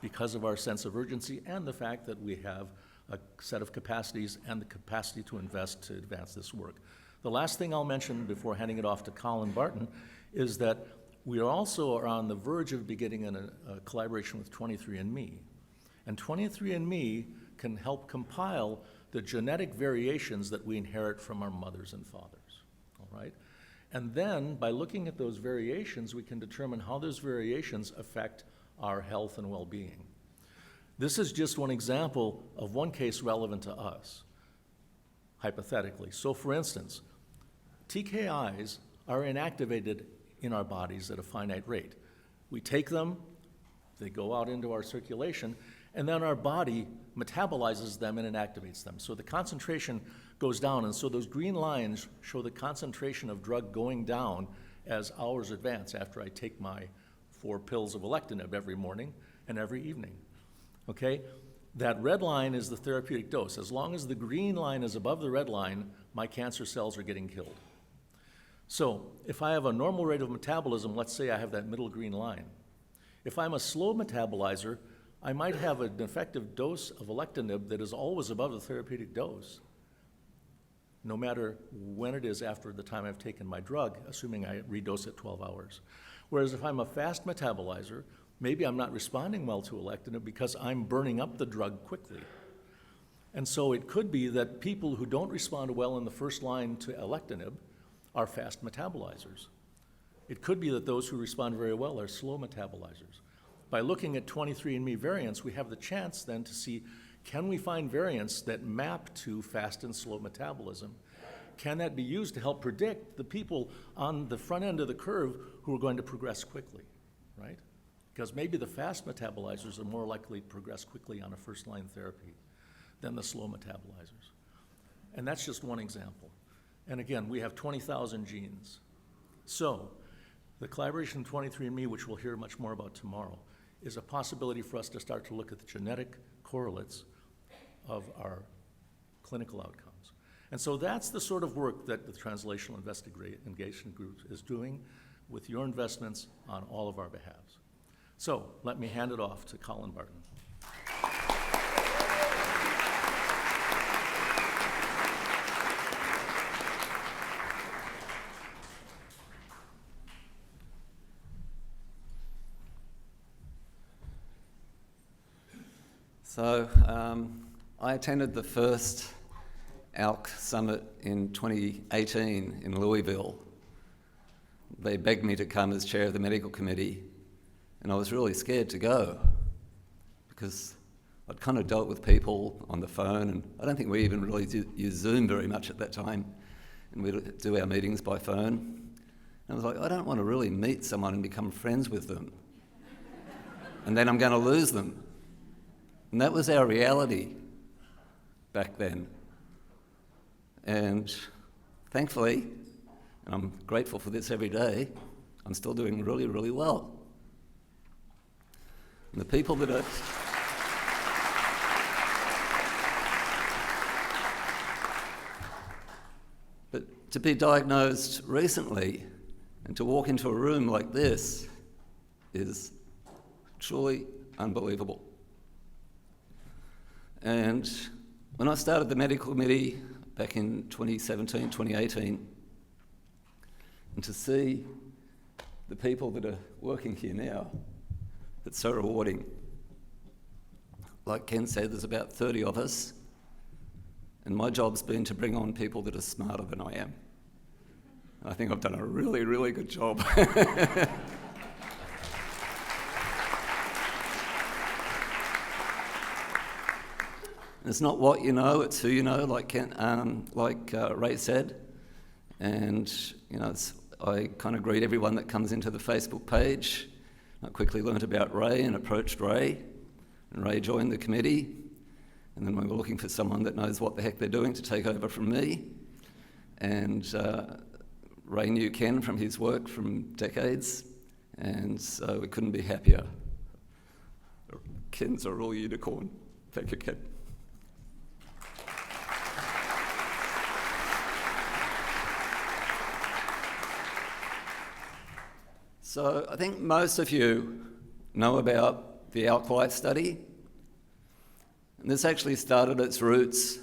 because of our sense of urgency and the fact that we have a set of capacities and the capacity to invest to advance this work. The last thing I'll mention before handing it off to Colin Barton is that we also are on the verge of beginning a collaboration with 23andMe. And 23andMe can help compile the genetic variations that we inherit from our mothers and fathers, all right? And then, by looking at those variations, we can determine how those variations affect our health and well-being. This is just one example of one case relevant to us, hypothetically. So for instance, TKIs are inactivated in our bodies at a finite rate. We take them, they go out into our circulation, and then our body metabolizes them and inactivates them. So the concentration goes down, and so those green lines show the concentration of drug going down as hours advance after I take my 4 pills of alectinib every morning and every evening, okay? That red line is the therapeutic dose. As long as the green line is above the red line, my cancer cells are getting killed. So if I have a normal rate of metabolism, let's say I have that middle green line. If I'm a slow metabolizer, I might have an effective dose of alectinib that is always above the therapeutic dose, no matter when it is after the time I've taken my drug, assuming I redose at 12 hours. Whereas if I'm a fast metabolizer, maybe I'm not responding well to alectinib because I'm burning up the drug quickly. And so it could be that people who don't respond well in the first line to alectinib are fast metabolizers. It could be that those who respond very well are slow metabolizers. By looking at 23andMe variants, we have the chance then to see, can we find variants that map to fast and slow metabolism? Can that be used to help predict the people on the front end of the curve who are going to progress quickly, right? Because maybe the fast metabolizers are more likely to progress quickly on a first-line therapy than the slow metabolizers. And that's just one example. And again, we have 20,000 genes. So the collaboration with 23andMe, which we'll hear much more about tomorrow, is a possibility for us to start to look at the genetic correlates of our clinical outcomes. And so that's the sort of work that the Translational Investigation Group is doing with your investments on all of our behalves. So let me hand it off to Colin Barton. So I attended the first ALK Summit in 2018 in Louisville. They begged me to come as chair of the medical committee, and I was really scared to go because I'd kind of dealt with people on the phone, and I don't think we even really used Zoom very much at that time, and we'd do our meetings by phone. And I was like, I don't want to really meet someone and become friends with them, and then I'm going to lose them. And that was our reality back then. And thankfully, and I'm grateful for this every day, I'm still doing really, really well. And the people that are... But to be diagnosed recently and to walk into a room like this is truly unbelievable. And when I started the medical committee back in 2017, 2018, and to see the people that are working here now, it's so rewarding. like Ken said, there's about 30 of us, and my job's been to bring on people that are smarter than I am. I think I've done a really, really good job. It's not what you know, it's who you know, like Ray said. And I kind of greet everyone that comes into the Facebook page. I quickly learnt about Ray and approached Ray, and Ray joined the committee. And then we were looking for someone that knows what the heck they're doing to take over from me. And Ray knew Ken from his work from decades, and so we couldn't be happier. Ken's a real unicorn. Thank you, Ken. So I think most of you know about the ALK Life study. And this actually started its roots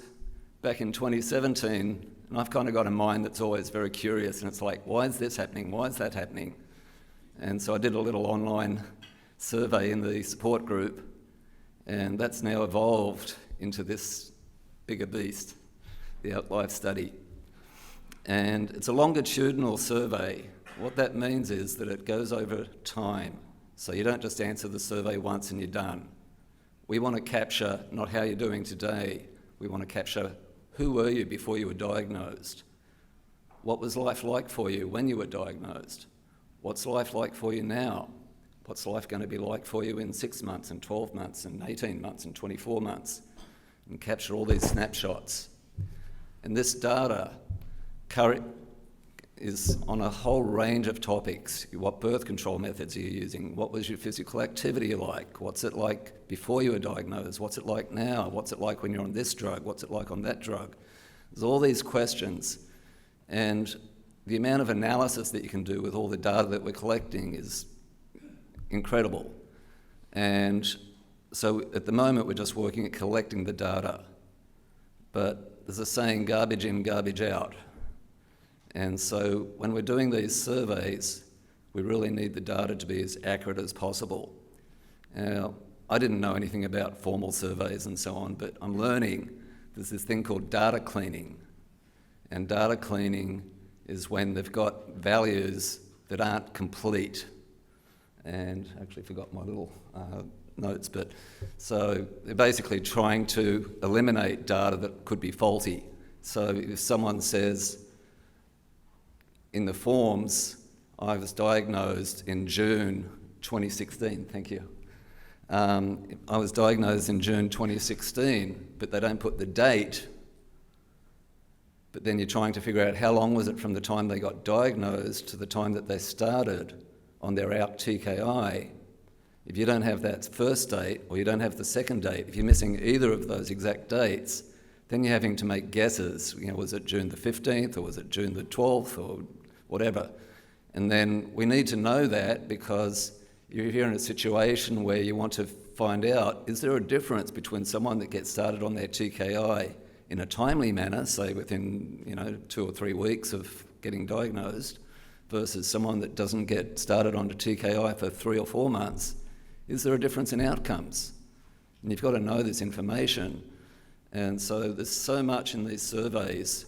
back in 2017. And I've kind of got a mind that's always very curious, and it's like, why is this happening? Why is that happening? And so I did a little online survey in the support group, and that's now evolved into this bigger beast, the ALK Life study. And it's a longitudinal survey. What that means is that it goes over time. So you don't just answer the survey once and you're done. We want to capture not how you're doing today, we want to capture who were you before you were diagnosed? What was life like for you when you were diagnosed? What's life like for you now? What's life going to be like for you in 6 months and 12 months and 18 months and 24 months? And capture all these snapshots. And this data is on a whole range of topics. What birth control methods are you using? What was your physical activity like? What's it like before you were diagnosed? What's it like now? What's it like when you're on this drug? What's it like on that drug? There's all these questions, and the amount of analysis that you can do with all the data that we're collecting is incredible. And so at the moment we're just working at collecting the data, but there's a saying, garbage in, garbage out. And so when we're doing these surveys, we really need the data to be as accurate as possible. Now, I didn't know anything about formal surveys and so on, but I'm learning there's this thing called data cleaning. And data cleaning is when they've got values that aren't complete. And I actually forgot my little notes, but so they're basically trying to eliminate data that could be faulty. So if someone says, in the forms, I was diagnosed in June 2016, thank you. I was diagnosed in June 2016, but they don't put the date. But then you're trying to figure out how long was it from the time they got diagnosed to the time that they started on their ALK TKI. If you don't have that first date, or you don't have the second date, if you're missing either of those exact dates, then you're having to make guesses. Was it June the 15th, or was it June the 12th, or whatever. And then we need to know that, because you're here in a situation where you want to find out, is there a difference between someone that gets started on their TKI in a timely manner, say within 2 or 3 weeks of getting diagnosed, versus someone that doesn't get started on a TKI for 3 or 4 months? Is there a difference in outcomes? And you've got to know this information. And so there's so much in these surveys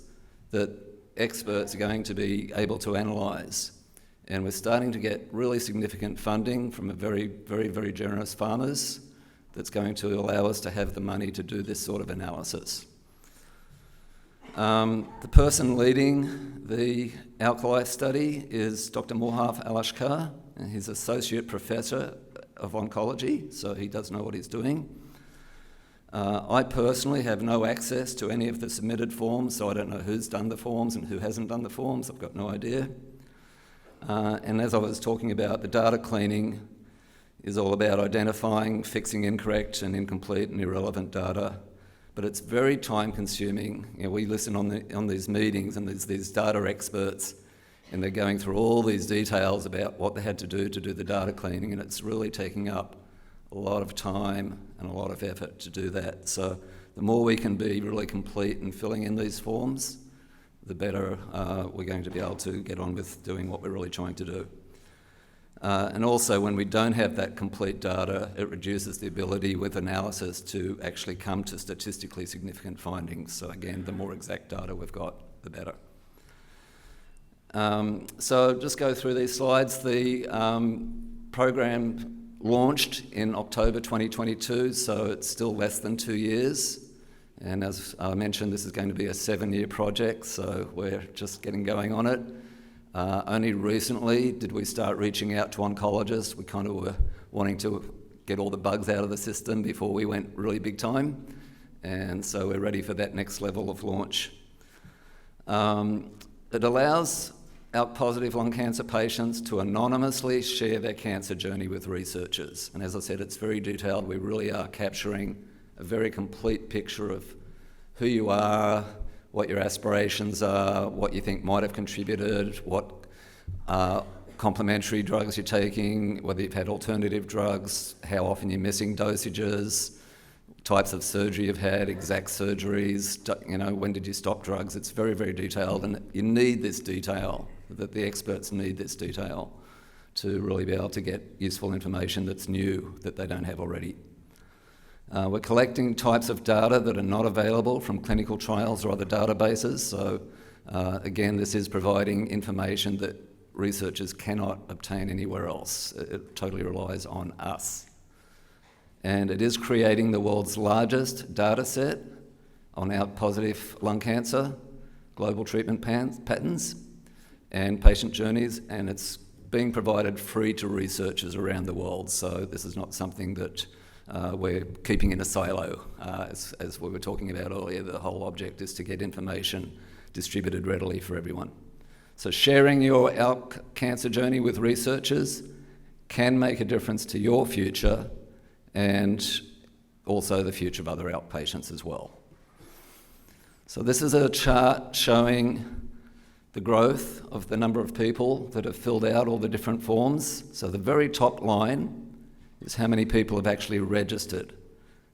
that experts are going to be able to analyse. And we're starting to get really significant funding from a very, very, very generous farmers that's going to allow us to have the money to do this sort of analysis. The person leading the ALK Life study is Dr. Morhaf Alashkar, and he's Associate Professor of Oncology, so he does know what he's doing. I personally have no access to any of the submitted forms, so I don't know who's done the forms and who hasn't done the forms. I've got no idea. And as I was talking about, the data cleaning is all about identifying, fixing incorrect and incomplete and irrelevant data. But it's very time-consuming. We listen on these meetings, and there's these data experts, and they're going through all these details about what they had to do the data cleaning, and it's really taking up a lot of time and a lot of effort to do that. So the more we can be really complete in filling in these forms, the better we're going to be able to get on with doing what we're really trying to do. And also, when we don't have that complete data, it reduces the ability with analysis to actually come to statistically significant findings. So again, the more exact data we've got, the better. So just go through these slides. The program launched in October 2022, so it's still less than 2 years. And as I mentioned, this is going to be a 7-year project, so we're just getting going on it. Only recently did we start reaching out to oncologists. We kind of were wanting to get all the bugs out of the system before we went really big time. And so we're ready for that next level of launch. It allows ALK positive lung cancer patients to anonymously share their cancer journey with researchers. And as I said, it's very detailed. We really are capturing a very complete picture of who you are, what your aspirations are, what you think might have contributed, what complementary drugs you're taking, whether you've had alternative drugs, how often you're missing dosages, types of surgery you've had, exact surgeries, when did you stop drugs. It's very, very detailed, and you need this detail, that the experts need this detail to really be able to get useful information that's new, that they don't have already. We're collecting types of data that are not available from clinical trials or other databases. So again, this is providing information that researchers cannot obtain anywhere else. It totally relies on us. And it is creating the world's largest data set on ALK positive lung cancer, global treatment patterns and patient journeys, and it's being provided free to researchers around the world. So this is not something that we're keeping in a silo. As we were talking about earlier, the whole object is to get information distributed readily for everyone. So sharing your ALK cancer journey with researchers can make a difference to your future and also the future of other ALK patients as well. So this is a chart showing the growth of the number of people that have filled out all the different forms. So the very top line is how many people have actually registered.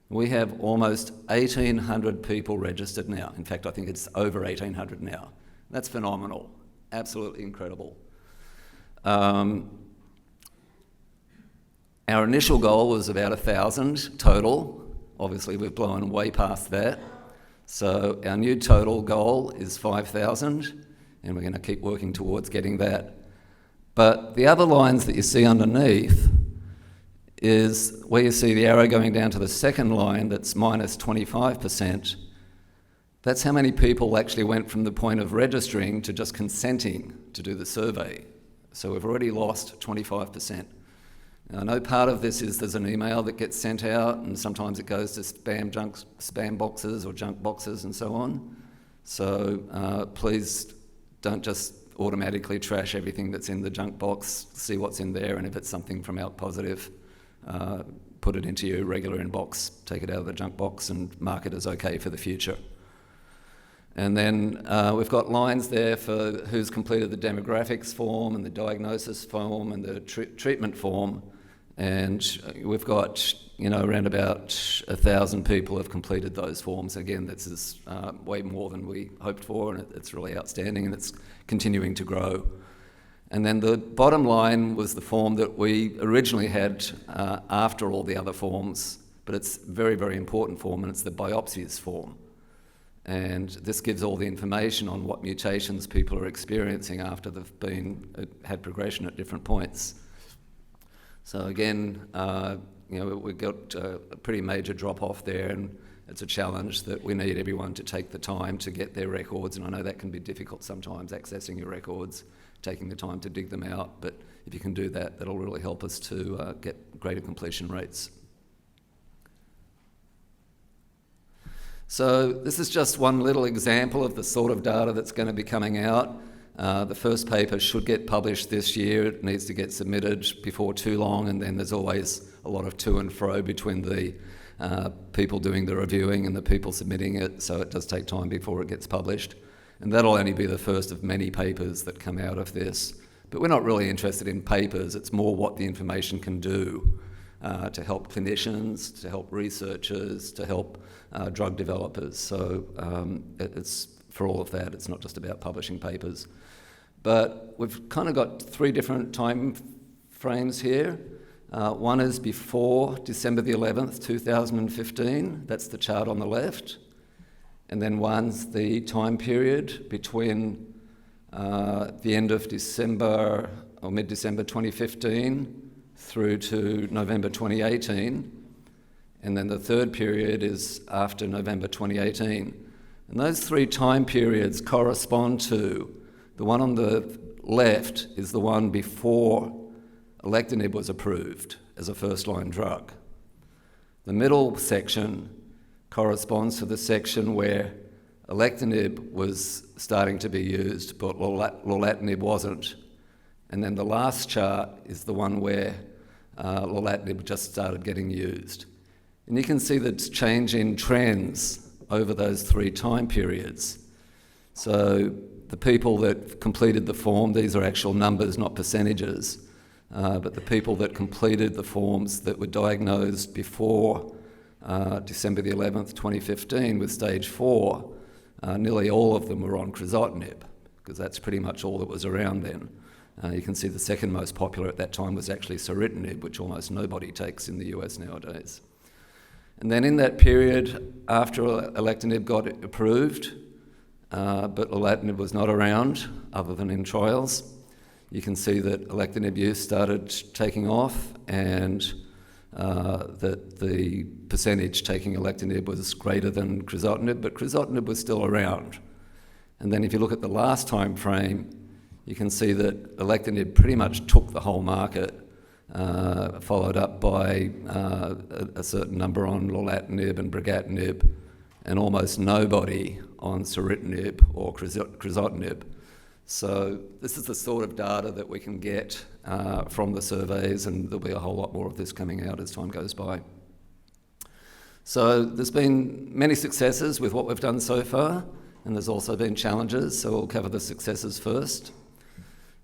We have almost 1,800 people registered now. In fact, I think it's over 1,800 now. That's phenomenal, absolutely incredible. Our initial goal was about 1,000 total. Obviously, we've blown way past that. So our new total goal is 5,000, and we're going to keep working towards getting that. But the other lines that you see underneath is where you see the arrow going down to the second line that's minus 25%. That's how many people actually went from the point of registering to just consenting to do the survey. So we've already lost 25%. Now, I know part of this is there's an email that gets sent out, and sometimes it goes to spam boxes or junk boxes and so on. So please don't just automatically trash everything that's in the junk box. See what's in there, and if it's something from ALK Positive, put it into your regular inbox, take it out of the junk box and mark it as okay for the future. And then we've got lines there for who's completed the demographics form and the diagnosis form and the treatment form. And we've got, around about 1,000 people have completed those forms. Again, this is way more than we hoped for, and it's really outstanding, and it's continuing to grow. And then the bottom line was the form that we originally had after all the other forms, but it's a very, very important form, and it's the biopsies form. And this gives all the information on what mutations people are experiencing after they've had progression at different points. So again, we've got a pretty major drop-off there, and it's a challenge that we need everyone to take the time to get their records, and I know that can be difficult sometimes, accessing your records, taking the time to dig them out, but if you can do that, that'll really help us to get greater completion rates. So this is just one little example of the sort of data that's going to be coming out. The first paper should get published this year. It needs to get submitted before too long, and then there's always a lot of to and fro between the people doing the reviewing and the people submitting it, so it does take time before it gets published. And that'll only be the first of many papers that come out of this. But we're not really interested in papers, it's more what the information can do to help clinicians, to help researchers, to help drug developers. So it's for all of that, it's not just about publishing papers. But we've kind of got 3 different time frames here. One is before December the 11th, 2015. That's the chart on the left. And then one's the time period between the end of December or mid-December 2015 through to November 2018. And then the third period is after November 2018. And those three time periods correspond to, the one on the left is the one before alectinib was approved as a first-line drug. The middle section corresponds to the section where alectinib was starting to be used, but lorlatinib wasn't. And then the last chart is the one where lorlatinib just started getting used. And you can see the change in trends over those three time periods. So the people that completed the form, these are actual numbers, not percentages, but the people that completed the forms that were diagnosed before December the 11th, 2015 with stage 4, nearly all of them were on crizotinib, because that's pretty much all that was around then. You can see the second most popular at that time was actually ceritinib, which almost nobody takes in the US nowadays. And then in that period, after alectinib got approved, but lorlatinib was not around, other than in trials, you can see that alectinib use started taking off, and that the percentage taking alectinib was greater than crizotinib, but crizotinib was still around. And then if you look at the last time frame, you can see that alectinib pretty much took the whole market, followed up by a certain number on lorlatinib and brigatinib, and almost nobody on ceritinib or crizotinib. So this is the sort of data that we can get from the surveys, and there'll be a whole lot more of this coming out as time goes by. So there's been many successes with what we've done so far, and there's also been challenges, so we'll cover the successes first.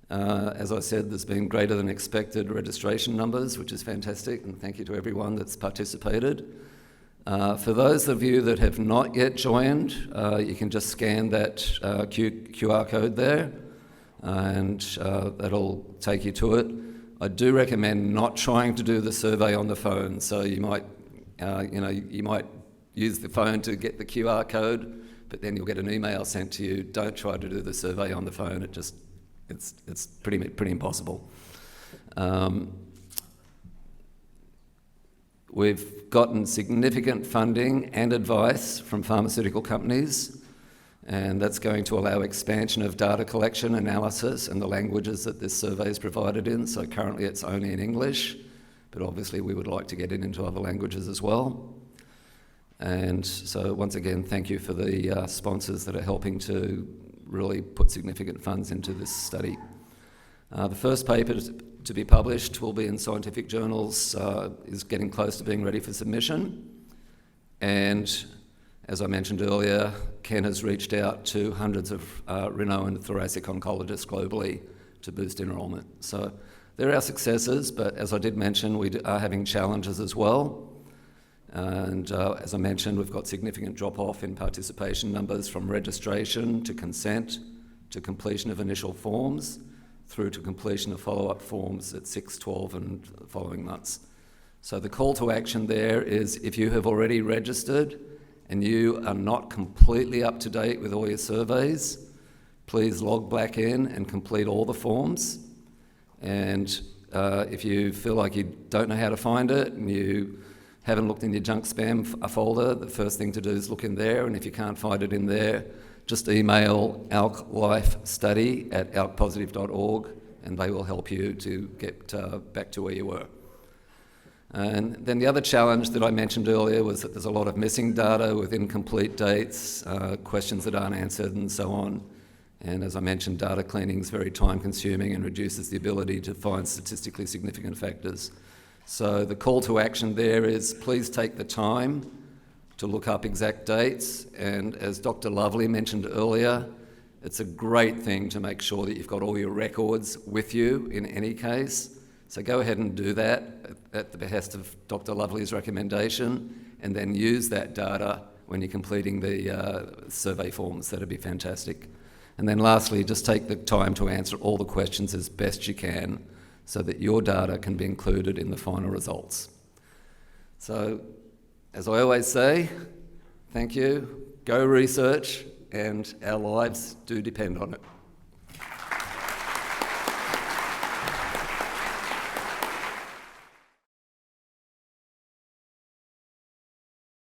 As I said, there's been greater than expected registration numbers, which is fantastic, and thank you to everyone that's participated. For those of you that have not yet joined, you can just scan that QR code there, and that'll take you to it. I do recommend not trying to do the survey on the phone, so you might use the phone to get the QR code, but then you'll get an email sent to you. Don't try to do the survey on the phone. It's pretty impossible. We've gotten significant funding and advice from pharmaceutical companies, and that's going to allow expansion of data collection, analysis, and the languages that this survey is provided in. So currently it's only in English, but obviously we would like to get it into other languages as well. And so once again, thank you for the sponsors that are helping to really put significant funds into this study. The first paper to be published will be in scientific journals, is getting close to being ready for submission. And as I mentioned earlier, Ken has reached out to hundreds of renowned thoracic oncologists globally to boost enrolment. So there are successes, but as I did mention, we are having challenges as well. And as I mentioned, we've got significant drop-off in participation numbers from registration to consent to completion of initial forms through to completion of follow-up forms at 6, 12 and following months. So the call to action there is, if you have already registered and you are not completely up to date with all your surveys, please log back in and complete all the forms. And if you feel like you don't know how to find it and you haven't looked in your junk spam folder, the first thing to do is look in there, and if you can't find it in there, just email alklifestudy@alkpositive.org and they will help you to get back to where you were. And then the other challenge that I mentioned earlier was that there's a lot of missing data with incomplete dates, questions that aren't answered and so on. And as I mentioned, data cleaning is very time consuming and reduces the ability to find statistically significant factors. So the call to action there is, please take the time to look up exact dates, and as Dr. Lovely mentioned earlier, it's a great thing to make sure that you've got all your records with you in any case. So go ahead and do that at the behest of Dr. Lovely's recommendation, and then use that data when you're completing the survey forms. That'd be fantastic. And then lastly, just take the time to answer all the questions as best you can. so that your data can be included in the final results. So, as I always say, thank you, go research, and our lives do depend on it.